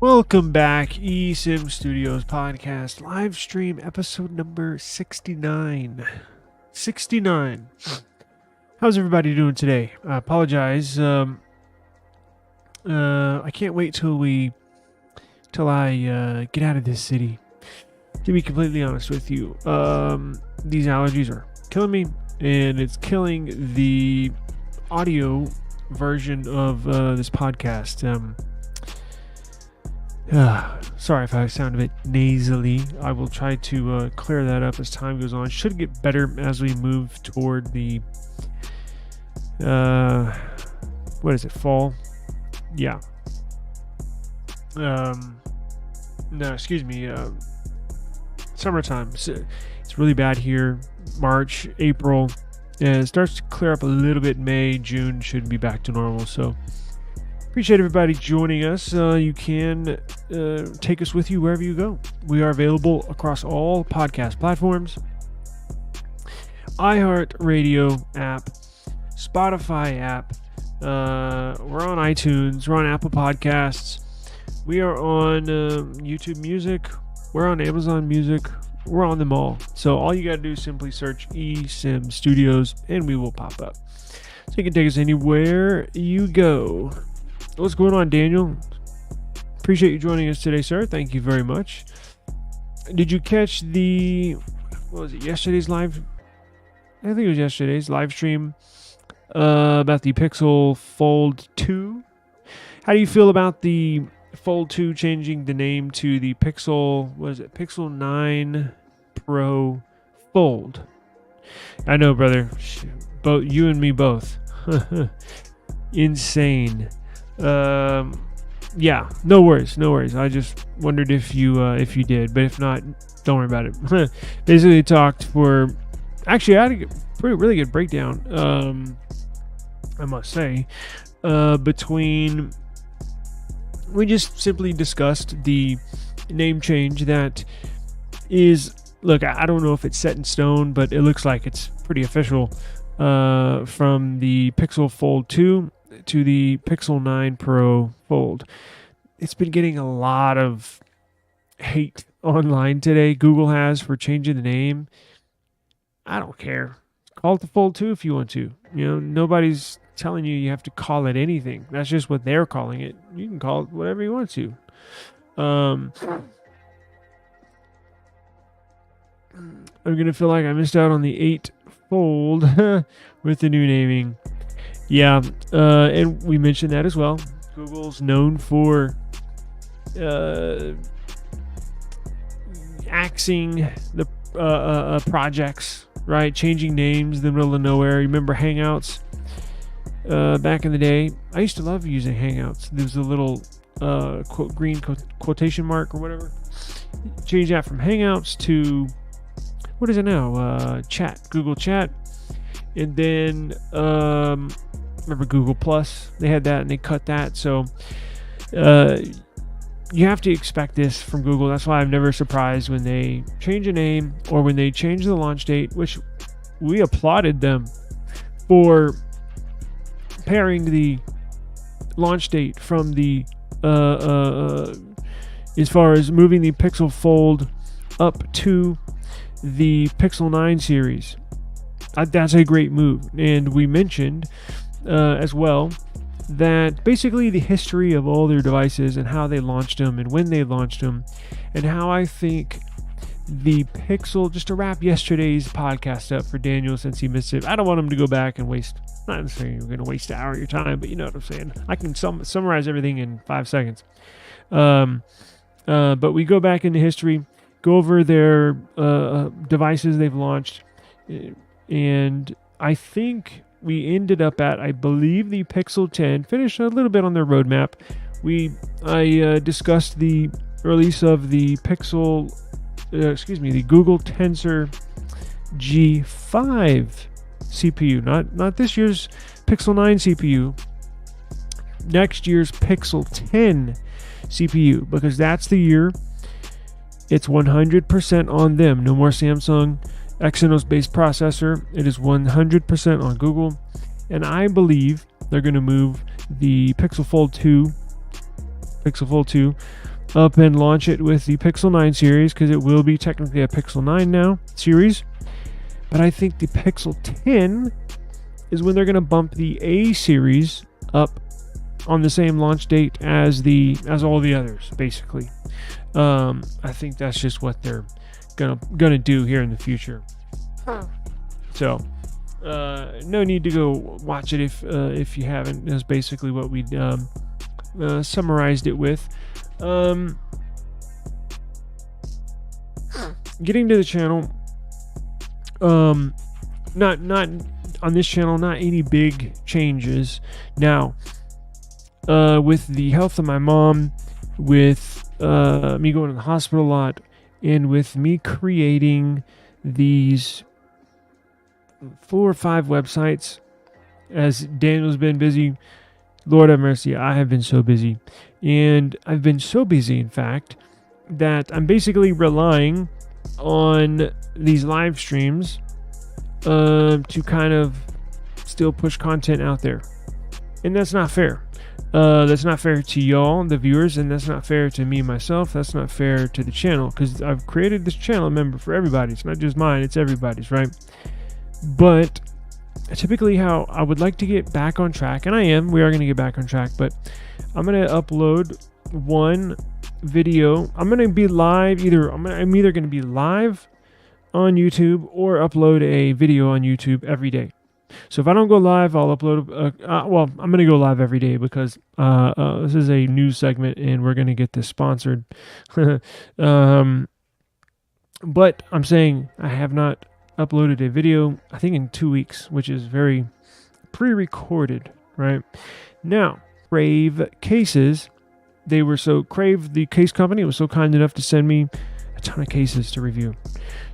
Welcome back, eSIM Studios podcast live stream episode number 69. 69. How's everybody doing today? I apologize. I can't wait till I get out of this city. To be completely honest with you, these allergies are killing me, and it's killing the audio version of this podcast. Sorry if I sound a bit nasally. I will try to clear that up as time goes on. Should get better as we move toward the what is it, fall? Yeah. Summertime. It's really bad here. March, April, and it starts to clear up a little bit. May, June should be back to normal. So appreciate everybody joining us. You can take us with you wherever you go. We are available across all podcast platforms. iHeartRadio app, Spotify app. We're on iTunes. We're on Apple Podcasts. We are on YouTube Music. We're on Amazon Music. We're on them all. So all you got to do is simply search eSIM Studios and we will pop up. So you can take us anywhere you go. What's going on, Daniel? Appreciate you joining us today, sir. Thank you very much. Did you catch yesterday's live? I think it was yesterday's live stream about the Pixel Fold 2. How do you feel about the Fold 2 changing the name to the Pixel, Pixel 9 Pro Fold? I know, brother. Both you and me both. Insane. Yeah, no worries. I just wondered if you did, but if not, don't worry about it. Basically talked for, actually I had a really good breakdown, I must say, between, we just simply discussed the name change that is, look, I don't know if it's set in stone, but it looks like it's pretty official, from the Pixel Fold 2 to the Pixel 9 Pro Fold. It's been getting a lot of hate online today. Google has, for changing the name. I don't care. Call it the Fold 2 if you want to. You know, nobody's telling you have to call it anything. That's just what they're calling it. You can call it whatever you want to. I'm going to feel like I missed out on the 8 Fold with the new naming. Yeah, and we mentioned that as well. Google's known for axing the projects, right? Changing names in the middle of nowhere. Remember Hangouts? Back in the day, I used to love using Hangouts. There's a little green quotation mark or whatever. Change that from Hangouts to, what is it now? Chat, Google Chat. And then remember Google Plus? They had that and they cut that. So you have to expect this from Google. That's why I'm never surprised when they change a name or when they change the launch date, which we applauded them for pairing the launch date from the as far as moving the Pixel Fold up to the Pixel 9 series. That's a great move. And we mentioned as well that basically the history of all their devices and how they launched them and when they launched them, and how I think the Pixel, just to wrap yesterday's podcast up for Daniel since he missed it, I don't want him to go back and waste, not necessarily you're going to waste an hour of your time, but you know what I'm saying. I can summarize everything in 5 seconds. But we go back into history, go over their devices they've launched, and I think we ended up at, I believe, the Pixel 10, finished a little bit on their roadmap. I discussed the release of the the Google Tensor G5 CPU, not this year's Pixel 9 CPU, next year's Pixel 10 CPU, because that's the year. It's 100% on them. No more Samsung Exynos-based processor. It is 100% on Google, and I believe they're going to move the Pixel Fold 2 Pixel Fold 2 up and launch it with the Pixel 9 series, because it will be technically a Pixel 9 now series. But I think the Pixel 10 is when they're going to bump the A series up on the same launch date as all the others, basically. I think that's just what they're gonna do here in the future. So no need to go watch it if you haven't. That's basically what we summarized it with. Getting to the channel, not on this channel, not any big changes now. With the health of my mom, with me going to the hospital a lot, and with me creating these 4 or 5 websites, as Daniel's been busy. Lord have mercy, I have been so busy. And I've been so busy, in fact, that I'm basically relying on these live streams to kind of still push content out there. And that's not fair. That's not fair to y'all, the viewers, and that's not fair to me, myself. That's not fair to the channel, because I've created this channel, member, for everybody. It's not just mine, it's everybody's, right? But typically how I would like to get back on track, and we are going to get back on track, but I'm going to upload one video. I'm going to be live, I'm either going to be live on YouTube or upload a video on YouTube every day. So if I don't go live, I'll upload. Well, I'm going to go live every day, because this is a news segment and we're going to get this sponsored. But I'm saying I have not uploaded a video, I think, in 2 weeks, which is very pre-recorded, right? Now, Crave Cases, Crave, the case company, was so kind enough to send me a ton of cases to review.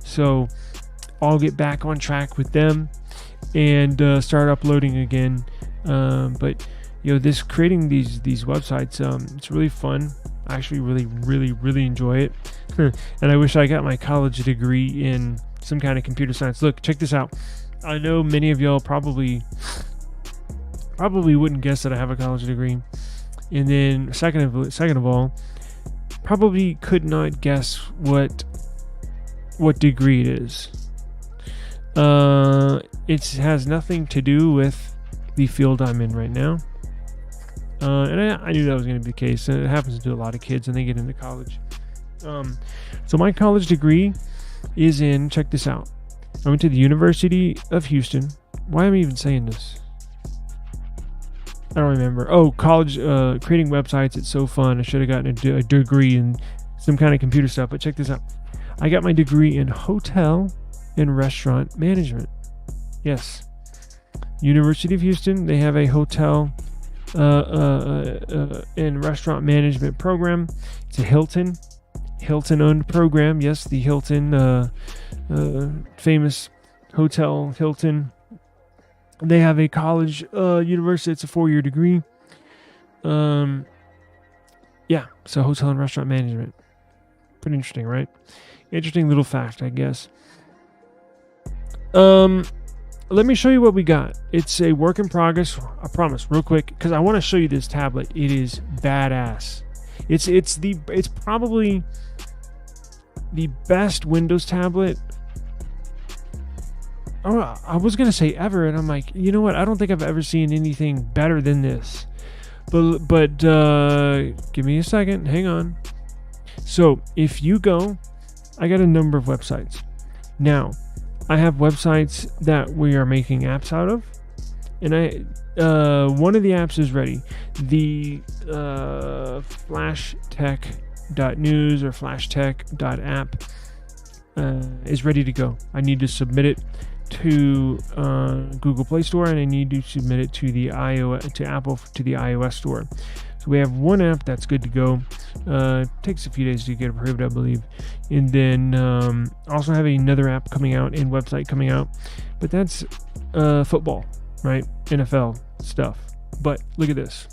So I'll get back on track with them and start uploading again. But creating these websites, it's really fun. I actually really enjoy it. And I wish I got my college degree in some kind of computer science. Look, check this out. I know many of y'all probably wouldn't guess that I have a college degree. And then second of all, probably could not guess what degree it is. It has nothing to do with the field I'm in right now. And I knew that was going to be the case, and it happens to a lot of kids when they get into college. So my college degree is in, check this out. I went to the University of Houston. Why am I even saying this? I don't remember. Oh, college, creating websites. It's so fun. I should have gotten a degree in some kind of computer stuff, but check this out. I got my degree in hotel and restaurant management. Yes. University of Houston, they have a hotel and restaurant management program. It's a Hilton owned program. Yes, the Hilton, famous hotel Hilton. They have a college, university. It's a 4-year degree. Yeah, so hotel and restaurant management. Pretty interesting, right? Interesting little fact, I guess. Let me show you what we got. It's a work in progress. I promise, real quick, because I want to show you this tablet. It is badass. It's probably the best Windows tablet. Oh, I was gonna say ever, and I'm like, you know what? I don't think I've ever seen anything better than this. But give me a second. Hang on. So if you go, I got a number of websites. Now, I have websites that we are making apps out of, and one of the apps is ready. The flashtech.news or flashtech.app is ready to go. I need to submit it to Google Play Store, and I need to submit it to the Apple, to the iOS Store. So we have one app that's good to go. Takes a few days to get approved, I believe. And then also have another app coming out and website coming out, but that's football, right? NFL stuff. But look at this.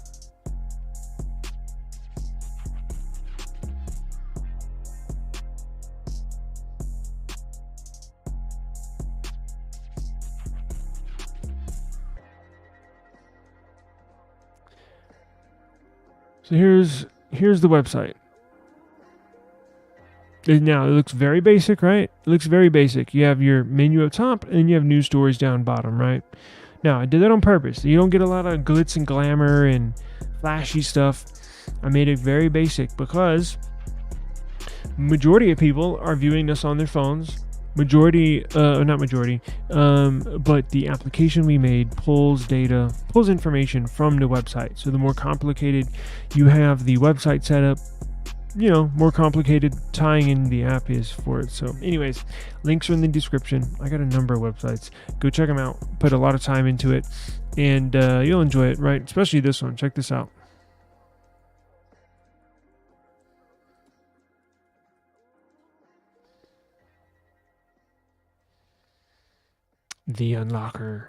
So here's the website. Now, it looks very basic, right? It looks very basic. You have your menu up top, and you have news stories down bottom, right? Now, I did that on purpose. You don't get a lot of glitz and glamour and flashy stuff. I made it very basic because majority of people are viewing this on their phones. Not majority, but the application we made pulls information from the website. So the more complicated you have the website setup, more complicated tying in the app is for it. So anyways, links are in the description. I got a number of websites. Go check them out. Put a lot of time into it, and you'll enjoy it, right? Especially this one. Check this out. The unlocker.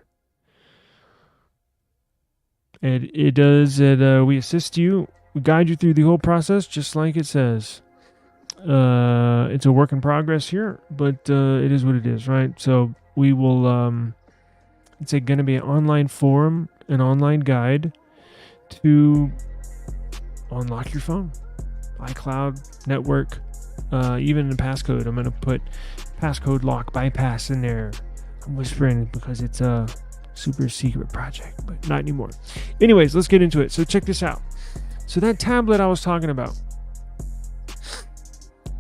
And it does it. We assist you. We guide you through the whole process, just like it says. It's a work in progress here, but it is what it is, right? So we will. It's going to be an online forum, an online guide to unlock your phone, iCloud, network, even the passcode. I'm going to put passcode lock bypass in there. I'm whispering because it's a super secret project, but not anymore. Anyways, let's get into it. So check this out. So that tablet I was talking about,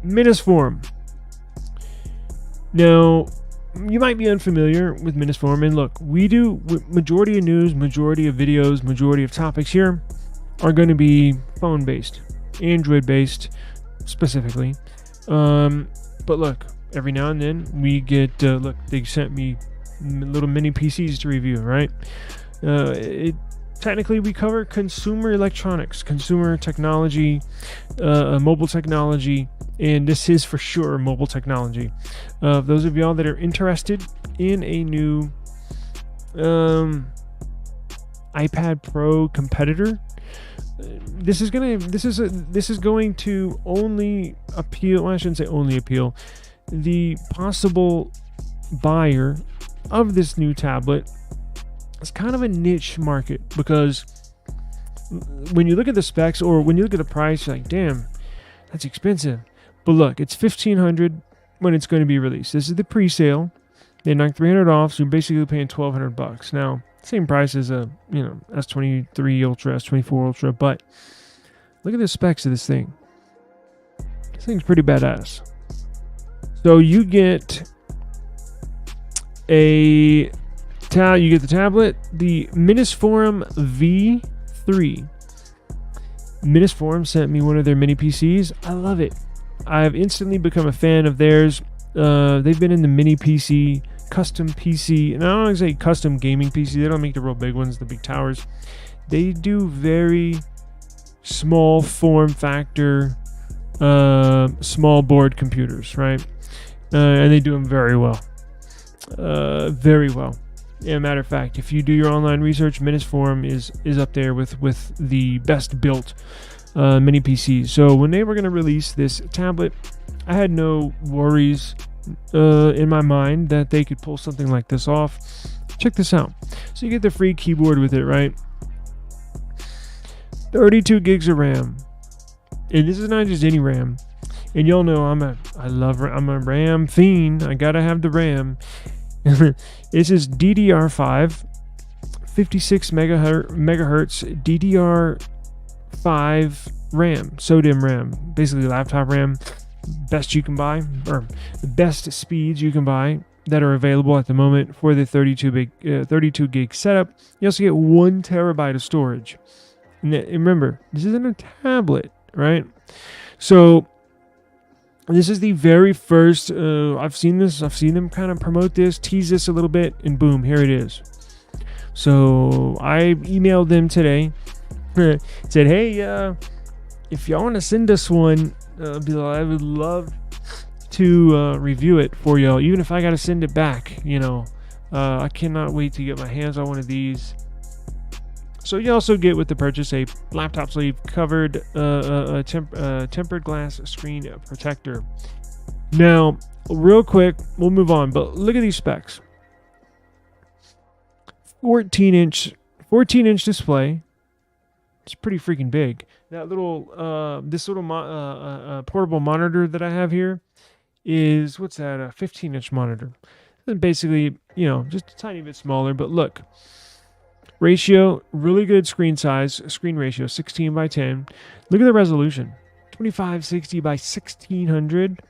Minisforum. Now, you might be unfamiliar with Minisforum, and look, we do majority of news, majority of videos, majority of topics here are going to be phone-based, Android-based specifically. But look, every now and then we get look, they sent me little mini PCs to review, right? Technically we cover consumer electronics, consumer technology, mobile technology, and this is for sure mobile technology. Those of y'all that are interested in a new iPad Pro competitor, this is going to only appeal. Well, I shouldn't say only appeal. The possible buyer of this new tablet is kind of a niche market, because when you look at the specs or when you look at the price, you're like, damn, that's expensive. But look, it's $1,500 when it's going to be released. This is the pre-sale. They knocked $300 off, so you're basically paying $1,200 now. Same price as a S23 Ultra, S24 Ultra, but look at the specs of this thing. This thing's pretty badass. So you get the tablet, the Minisforum V3. Minisforum sent me one of their mini PCs. I love it. I've instantly become a fan of theirs. They've been in the mini PC, custom PC, and I don't want to say custom gaming PC. They don't make the real big ones, the big towers. They do very small form factor, small board computers, right? And they do them very well. Very well. Yeah, matter of fact, if you do your online research, Minisforum is up there with the best built mini PCs. So when they were going to release this tablet, I had no worries in my mind that they could pull something like this off. Check this out. So you get the free keyboard with it, right? 32 gigs of RAM. And this is not just any RAM. And y'all know I'm a RAM fiend. I gotta have the RAM. This is DDR5, 56 megahertz DDR5 RAM, SODIMM RAM, basically laptop RAM, best you can buy, or the best speeds you can buy that are available at the moment for the 32 gig setup. You also get 1 terabyte of storage. And remember, this isn't a tablet, right? So this is the very first, I've seen them kind of promote this, tease this a little bit, and boom, here it is. So I emailed them today, said, hey, if y'all want to send us one, I would love to review it for y'all, even if I got to send it back, I cannot wait to get my hands on one of these. So you also get with the purchase a laptop sleeve covered, tempered glass screen protector. Now, real quick, we'll move on, but look at these specs. 14-inch display. It's pretty freaking big. that little this little portable monitor that I have here is, what's that, a 15-inch monitor. And basically, just a tiny bit smaller, but look, ratio, really good screen size, screen ratio, 16 by 10. Look at the resolution, 2560 by 1600.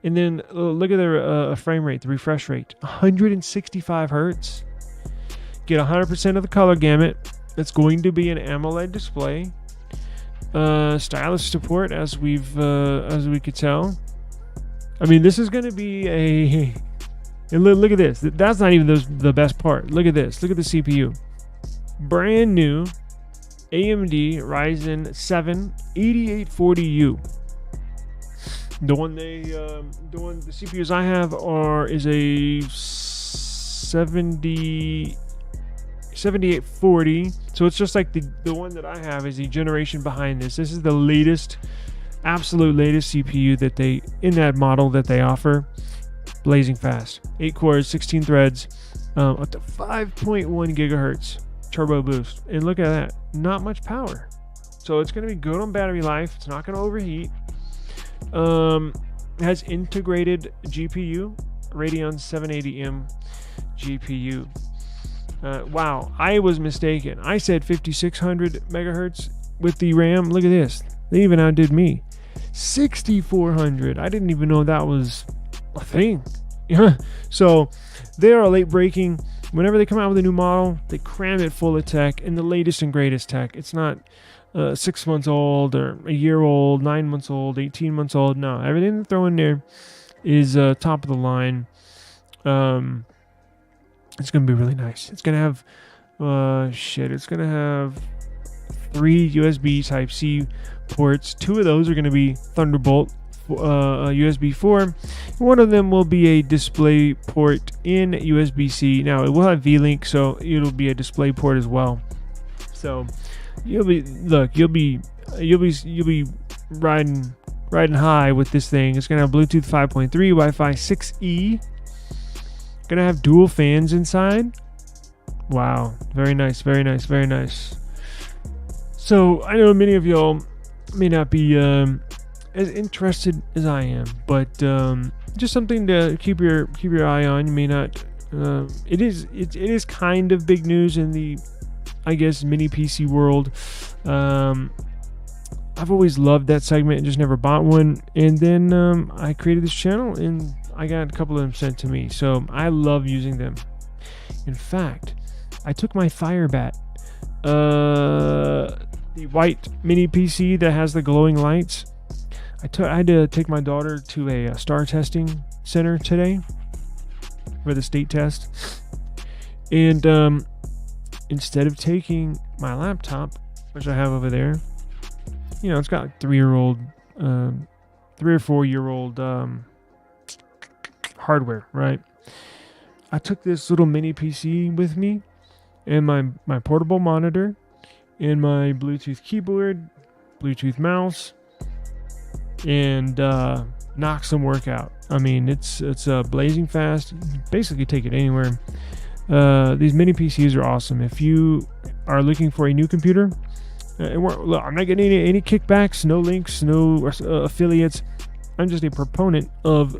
And then look at the frame rate, the refresh rate, 165 hertz. Get 100% of the color gamut. It's going to be an AMOLED display. Stylus support, as we could tell. I mean, this is going to be a. And look at this. That's not even the best part. Look at this. Look at the CPU. Brand new AMD Ryzen 7 8840U. The CPUs I have is a 7840. So it's just like the one that I have is the generation behind this. This is the latest, absolute latest CPU that in that model that they offer. Blazing fast. 8 cores, 16 threads, up to 5.1 gigahertz turbo boost. And look at that. Not much power. So it's going to be good on battery life. It's not going to overheat. Has integrated GPU, Radeon 780M GPU. Wow, I was mistaken. I said 5600 megahertz with the RAM. Look at this. They even outdid me. 6400. I didn't even know that was a thing. So they are late breaking. Whenever they come out with a new model, they cram it full of tech and the latest and greatest tech. It's not 6 months old or a year old, 9 months old, 18 months old. No, everything they throw in there is top of the line. It's going to be really nice. It's going to have it's going to have 3 USB Type-C ports. 2 of those are going to be Thunderbolt USB 4. One of them will be a display port in USB-C. Now it will have V-Link, so it'll be a display port as well. So you'll be riding high with this thing. It's gonna have Bluetooth 5.3, Wi-Fi 6E. Gonna have dual fans inside. Wow, very nice, very nice, very nice. So I know many of y'all may not be as interested as I am, but just something to keep your eye on. You may not. It is kind of big news in the, I guess, mini PC world. I've always loved that segment and just never bought one. And then I created this channel and I got a couple of them sent to me. So I love using them. In fact, I took my Firebat, the white mini PC that has the glowing lights. I had to take my daughter to a star testing center today for the state test. And instead of taking my laptop, which I have over there, it's got like 3 or 4 year old hardware, right? I took this little mini PC with me and my portable monitor and my Bluetooth keyboard, Bluetooth mouse, and knock some work out. I mean, it's blazing fast. You can basically take it anywhere. These mini PCs are awesome. If you are looking for a new computer, look, I'm not getting any kickbacks, no links, no affiliates. I'm just a proponent of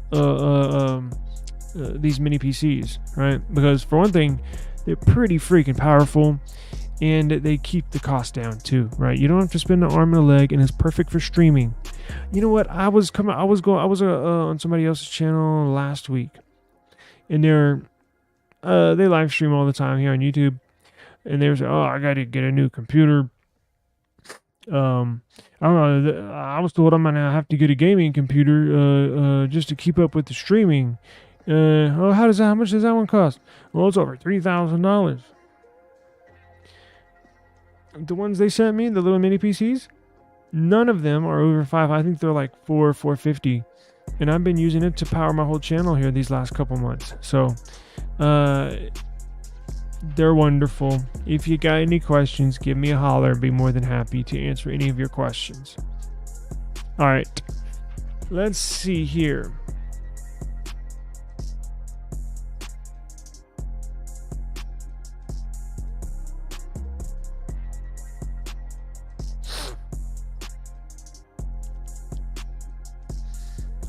these mini PCs, right? Because for one thing, they're pretty freaking powerful, and they keep the cost down too, right? You don't have to spend an arm and a leg, and it's perfect for streaming. You know what? I was on somebody else's channel last week, and they live stream all the time here on YouTube, and they were saying, "Oh, I got to get a new computer." I don't know. I was told I'm gonna have to get a gaming computer just to keep up with the streaming. How much does that one cost? Well, it's over $3,000. The ones they sent me, the little mini PCs, none of them are over $5. I think they're like $450, and I've been using it to power my whole channel here these last couple months. So, they're wonderful. If you got any questions, give me a holler. I'd be more than happy to answer any of your questions. All right, let's see here.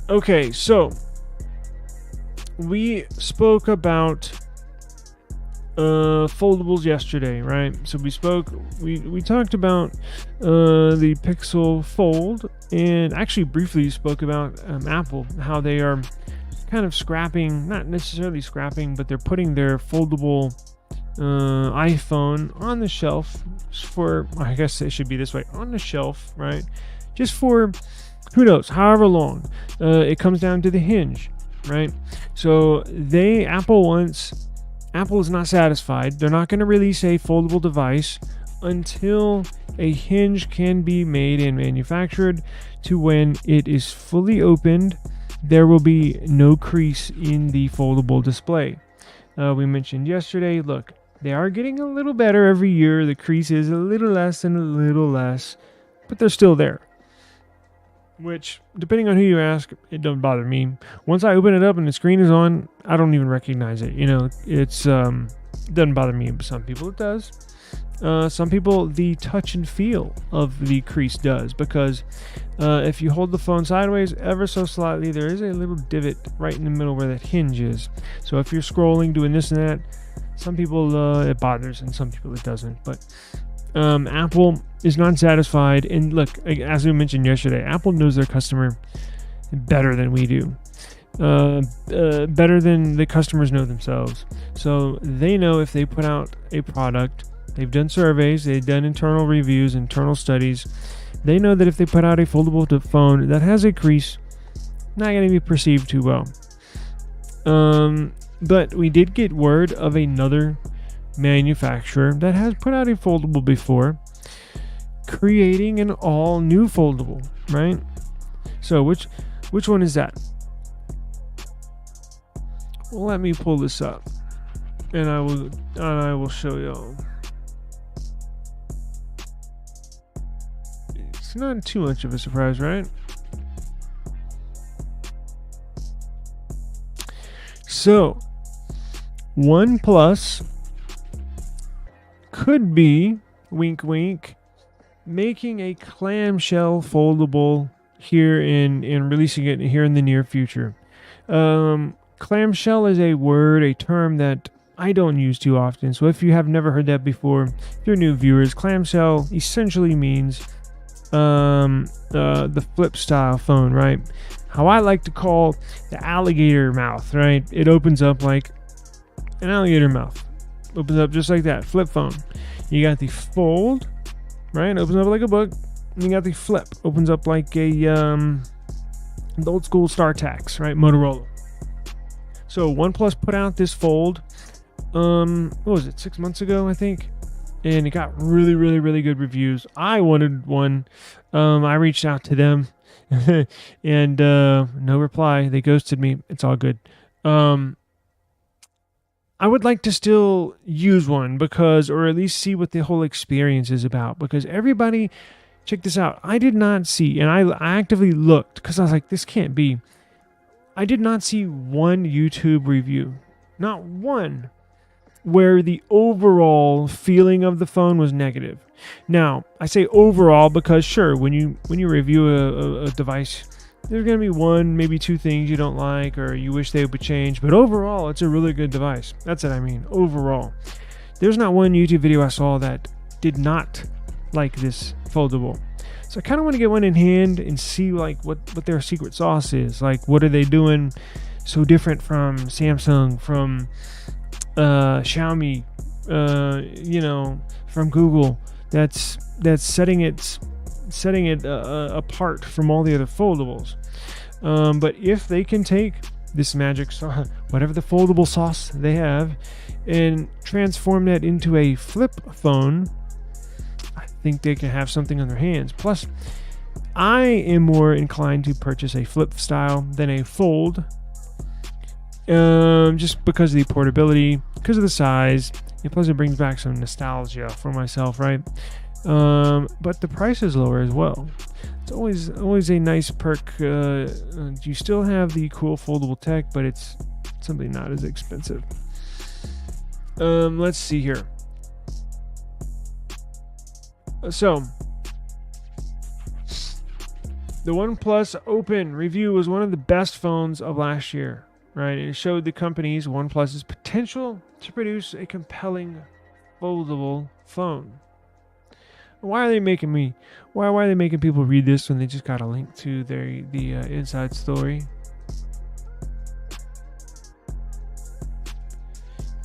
Okay, so we spoke about foldables yesterday, right? So we talked about the Pixel Fold, and actually briefly spoke about Apple, how they are kind of scrapping, not necessarily scrapping, but they're putting their foldable iPhone on the shelf for, I guess it should be this way, on the shelf, right? Just for, who knows, however long. It comes down to the hinge, right? So Apple is not satisfied. They're not going to release a foldable device until a hinge can be made and manufactured to when it is fully opened. There will be no crease in the foldable display. We mentioned yesterday, look, they are getting a little better every year. The crease is a little less and a little less, but they're still there. Which, depending on who you ask, it doesn't bother me. Once I open it up and the screen is on, I don't even recognize it. You know, it doesn't bother me, but some people it does. Some people, the touch and feel of the crease does, because if you hold the phone sideways ever so slightly, there is a little divot right in the middle where that hinge is. So if you're scrolling, doing this and that, some people it bothers and some people it doesn't. But Apple is not satisfied. And look, as we mentioned yesterday, Apple knows their customer better than we do. Better than the customers know themselves. So they know if they put out a product, they've done surveys, they've done internal reviews, internal studies. They know that if they put out a foldable phone that has a crease, not going to be perceived too well. But we did get word of another manufacturer that has put out a foldable before, creating an all new foldable, right? So which one is that? Well, let me pull this up and I will show y'all. It's not too much of a surprise, right? So OnePlus could be, wink wink, making a clamshell foldable here and releasing it here in the near future. Clamshell is a term that I don't use too often. So if you have never heard that before, if you're new viewers, clamshell essentially means the flip style phone, right? How I like to call the alligator mouth, right? It opens up like an alligator mouth. Opens up just like that, flip phone. You got the fold, right? It opens up like a book. And you got the flip, opens up like a the old school StarTAC, right? Motorola. So OnePlus put out this fold, what was it, 6 months ago, I think? And it got really, really, really good reviews. I wanted one. I reached out to them and no reply. They ghosted me. It's all good. I would like to still use one or at least see what the whole experience is about, because everybody, check this out. I did not see, and I actively looked because I was like, this can't be. I did not see one YouTube review, not one, where the overall feeling of the phone was negative. Now, I say overall because sure, when you review a device, there's going to be one, maybe two things you don't like or you wish they would change, but overall, it's a really good device. That's what I mean, overall. There's not one YouTube video I saw that did not like this foldable. So I kind of want to get one in hand and see like what their secret sauce is. Like, what are they doing so different from Samsung, from Xiaomi, from Google, that's setting it apart from all the other foldables. But if they can take this magic sauce, whatever the foldable sauce they have, and transform that into a flip phone, I think they can have something on their hands. Plus, I am more inclined to purchase a flip style than a fold, just because of the portability, because of the size, and plus it brings back some nostalgia for myself, right? But the price is lower as well. It's always a nice perk. You still have the cool foldable tech, but it's something not as expensive. Let's see here. So The OnePlus Open review was one of the best phones of last year, right? It showed the company's OnePlus's potential to produce a compelling foldable phone. Why are they making people read this when they just got a link to the inside story?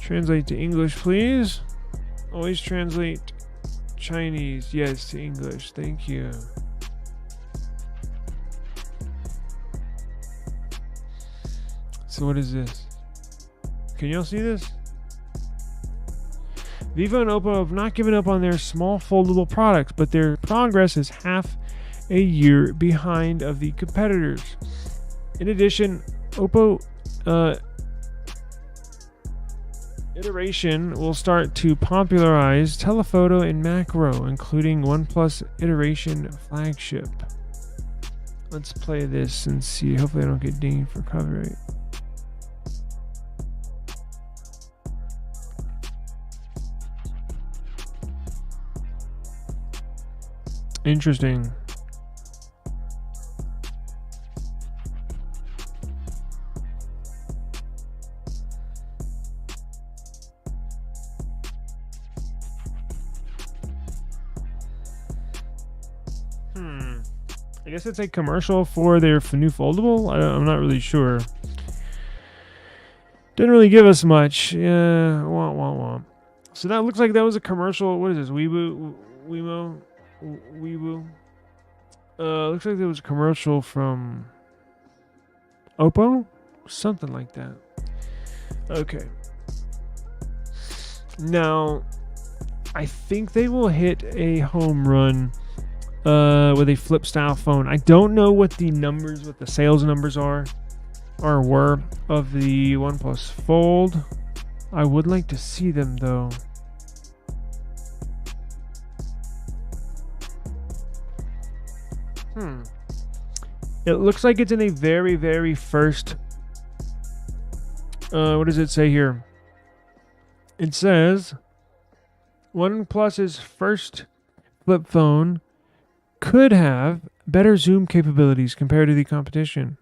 Translate to English, please. Always translate Chinese, yes, to English. Thank you. So what is this? Can y'all see this? Vivo and Oppo have not given up on their small foldable products, but their progress is half a year behind of the competitors. In addition, Oppo iteration will start to popularize telephoto and macro, including OnePlus iteration flagship. Let's play this and see. Hopefully I don't get dinged for copyright. Interesting. I guess it's a commercial for their new foldable. I'm not really sure. Didn't really give us much. Yeah, wah, wah, wah. So that looks like that was a commercial. What is this? Weibo. Looks like there was a commercial from Oppo, something like that. Okay. Now, I think they will hit a home run with a flip style phone. I don't know what the sales numbers are or were of the OnePlus Fold. I would like to see them though. It looks like it's in a very, very first. What does it say here? It says OnePlus's first flip phone could have better zoom capabilities compared to the competition.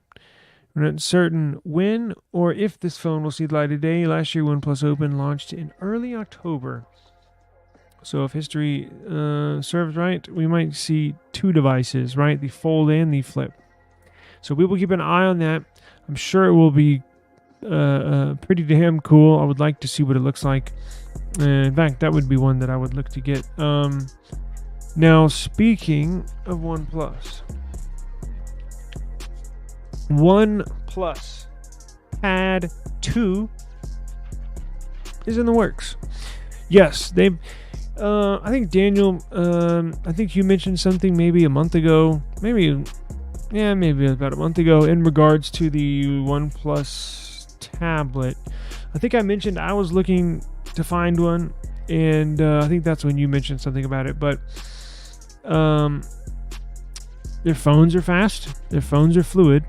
We're not certain when or if this phone will see the light of day. Last year, OnePlus Open launched in early October. So if history serves right, we might see two devices, right? The Fold and the Flip. So we will keep an eye on that. I'm sure it will be pretty damn cool. I would like to see what it looks like. In fact, that would be one that I would look to get. Now, speaking of OnePlus. OnePlus Pad 2 is in the works. Yes, they've... I think Daniel, I think you mentioned something maybe a month ago. Maybe about a month ago in regards to the OnePlus tablet. I think I mentioned I was looking to find one, and I think that's when you mentioned something about it. But their phones are fast, their phones are fluid,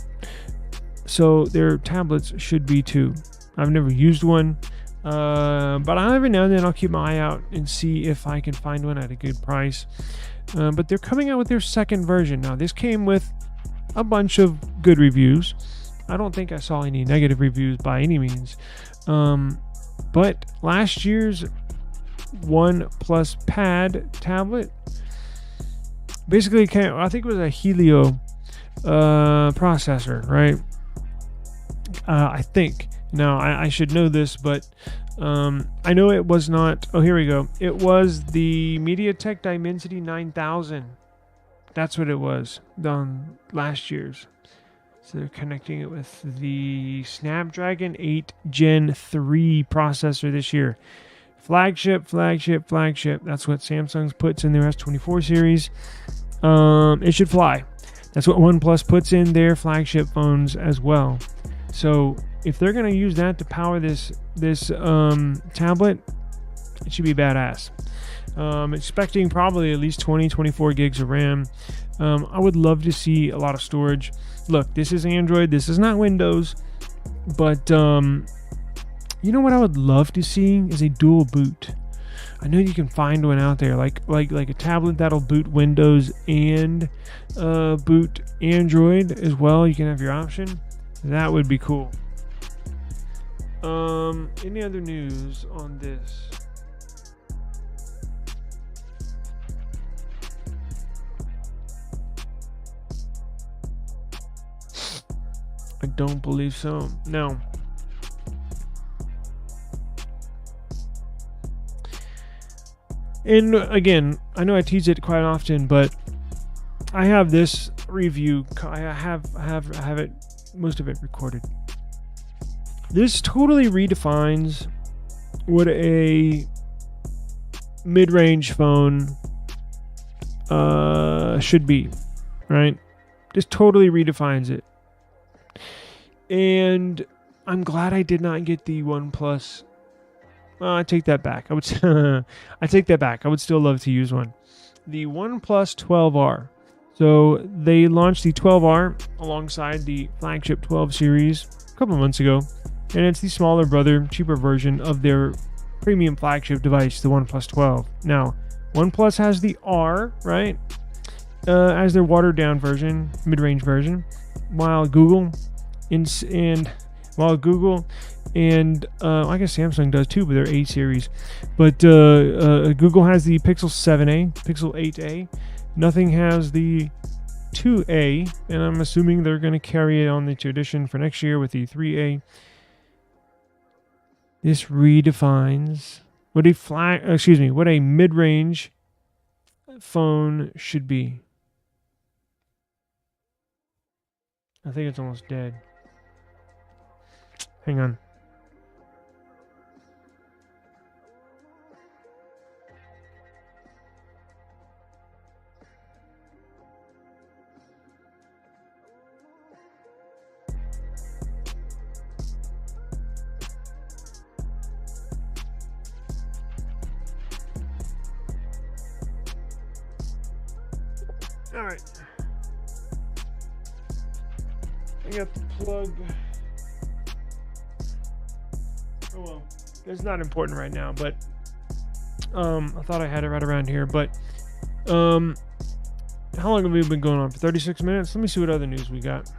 so their tablets should be too. I've never used one, but every now and then I'll keep my eye out and see if I can find one at a good price. But they're coming out with their second version now. This came with a bunch of good reviews. I don't think I saw any negative reviews by any means. But last year's OnePlus Pad tablet basically came, I think it was a Helio processor, right? I think. Now, I should know this, but I know it was not... Oh, here we go. It was the MediaTek Dimensity 9000. That's what it was done last year's. So they're connecting it with the Snapdragon 8 Gen 3 processor this year. Flagship. That's what Samsung puts in their S24 series. It should fly. That's what OnePlus puts in their flagship phones as well. So if they're going to use that to power this tablet, it should be badass. Expecting probably at least 24 gigs of RAM. I would love to see a lot of storage. Look, this is Android. This is not Windows. But you know what I would love to see is a dual boot. I know you can find one out there, like a tablet that'll boot Windows and boot Android as well. You can have your option. That would be cool. Any other news on this? I don't believe so. No. And again, I know I tease it quite often, but I have this review. I have it, most of it recorded. This totally redefines what a mid-range phone should be, right? Just totally redefines it. And I'm glad I did not get the OnePlus. I take that back. I take that back. I would still love to use one. The OnePlus 12R. So they launched the 12R alongside the flagship 12 series a couple months ago. And it's the smaller brother, cheaper version of their premium flagship device, the OnePlus 12. Now, OnePlus has the R, right? As their watered down version, mid-range version, while Google and I guess Samsung does too, but their A series. But Google has the Pixel 7a, Pixel 8a. Nothing has the 2a, and I'm assuming they're going to carry it on the edition for next year with the 3a. This redefines what a mid-range phone should be. I think it's almost dead. Hang on. All right. I got the plug. Oh well, it's not important right now, but I thought I had it right around here. But how long have we been going on? For 36 minutes? Let me see what other news we got.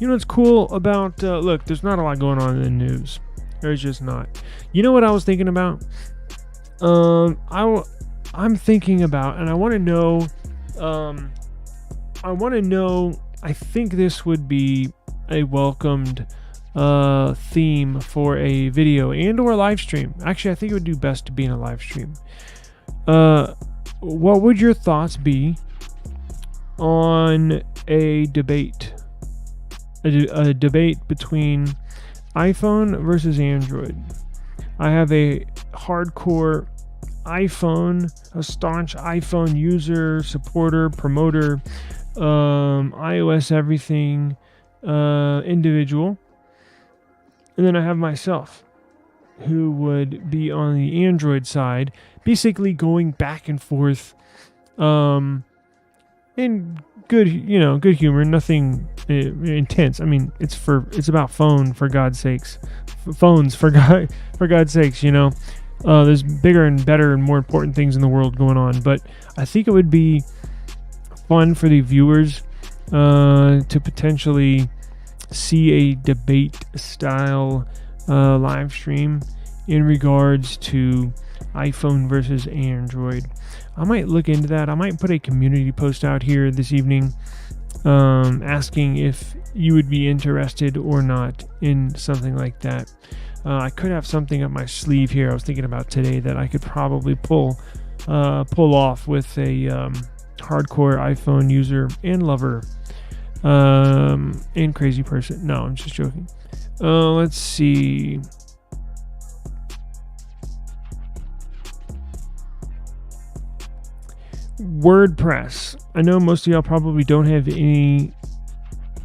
You know what's cool about look, there's not a lot going on in the news. There's just not. You know what I was thinking about? I'm thinking about, and I want to know. I think this would be a welcomed theme for a video and or a live stream. Actually, I think it would do best to be in a live stream. What would your thoughts be on a debate? A debate between iPhone versus Android. I have a hardcore iPhone, a staunch iPhone user, supporter, promoter, iOS everything individual. And then I have myself, who would be on the Android side, basically going back and forth in good humor, nothing intense. I mean, it's about phones for God's sakes, you know. There's bigger and better and more important things in the world going on, but I think it would be fun for the viewers to potentially see a debate style live stream in regards to iPhone versus Android. I might look into that. I might put a community post out here this evening asking if you would be interested or not in something like that. I could have something up my sleeve here I was thinking about today that I could probably pull off with a hardcore iPhone user and lover and crazy person. No, I'm just joking. Let's see. WordPress. I know most of y'all probably don't have any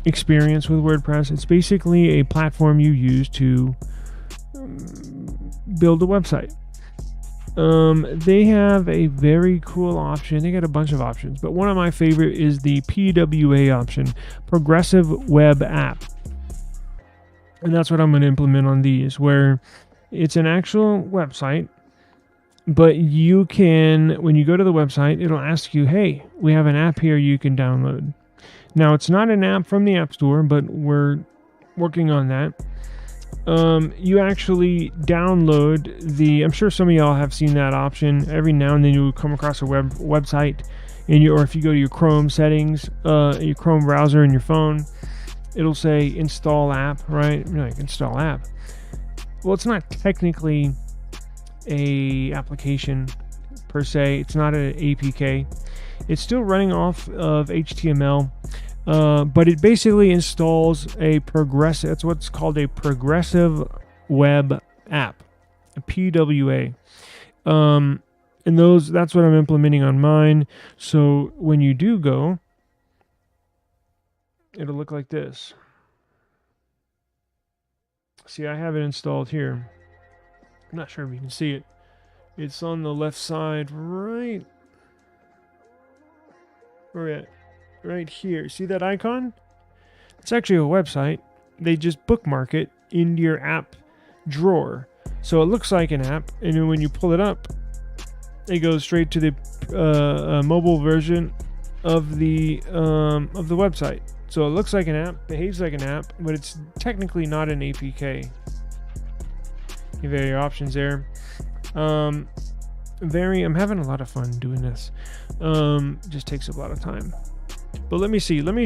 experience with WordPress. It's basically a platform you use to build a website. They have a very cool option. They got a bunch of options, but one of my favorite is the PWA option, Progressive Web App. And that's what I'm going to implement on these, where it's an actual website, but you can, when you go to the website, it'll ask you, hey, we have an app here you can download. Now, it's not an app from the App Store, but we're working on that. You actually download I'm sure some of y'all have seen that option. Every now and then you'll come across a website, or if you go to your Chrome settings, your Chrome browser in your phone, it'll say install app, right? You're like, install app. Well, it's not technically a application per se. It's not an APK. It's still running off of HTML, but it basically installs that's what's called a progressive web app, a PWA. And that's what I'm implementing on mine. So when you do go, it'll look like this. See, I have it installed here. I'm not sure if you can see it. It's on the left side, right here. See that icon? It's actually a website. They just bookmark it into your app drawer. So it looks like an app, and then when you pull it up, it goes straight to the mobile version of the website. So it looks like an app, behaves like an app, but it's technically not an APK. You have your options there. I'm having a lot of fun doing this. Just takes a lot of time. But let me see. Let me